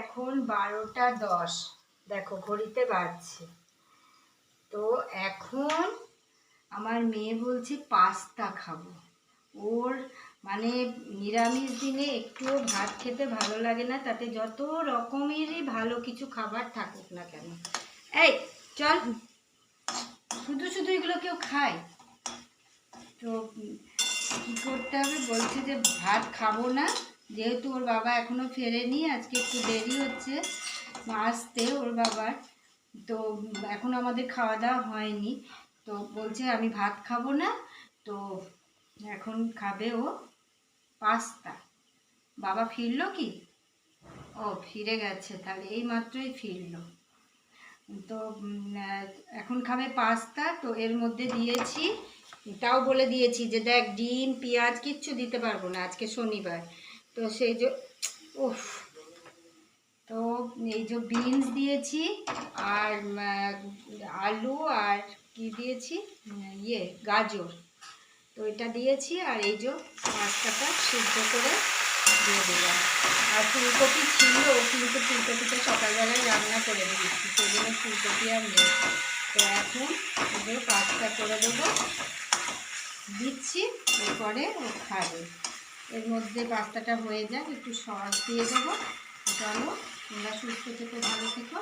এখন 12টা 10, দেখো ঘড়িতে বাজছে। তো এখন আমার মেয়ে বলছে পাস্তা খাবো। ওর মানে নিরামিষ দিনে একটুও ভাত খেতে ভালো লাগে না, তাতে যত রকমেরই ভালো কিছু খাবার থাকুক না কেন। এই চল, শুধু শুধু এগুলো কেউ খায়? তো কী করতে হবে, বলছে যে ভাত খাবো না, যেহেতু ওর বাবা এখনও ফেরেনি, আজকে একটু দেরি হচ্ছে আসতে ওর বাবার, তো এখন আমাদের খাওয়া দাওয়া হয়নি। তো বলছে আমি ভাত খাবো না, তো এখন খাবে ও পাস্তা। বাবা ফিরলো কি? ও ফিরে গেছে, তাহলে এই মাত্রই ফিরলো। তো এখন খাবে পাস্তা। তো এর মধ্যে দিয়েছি, এটাও বলে দিয়েছি যে দেখ ডিম পেঁয়াজ কিচ্ছু দিতে পারবো না, আজকে শনিবার। তো সেই যে উফ, তো এই যে বিনস দিয়েছি আর আলু আর কি দিয়েছি, গাজর, তো এটা দিয়েছি। আর এই যে পাস্তাটা সিদ্ধ করে দিয়ে দিলাম। আর ফুলকপি ছিল, কিন্তু ফুলকপিটা সকালবেলায় রান্না করে দিয়েছি, সেজন্য ফুলকপি আর নেই। তো এখন ওদের পাস্তা করে দেবো, দিচ্ছি, এরপরে ও খাবে। এর মধ্যে পাস্তাটা হয়ে যাক, একটু সস দিয়ে দেবো। চলো, তোমরা সুস্থ থেকো, ভালো থেকো।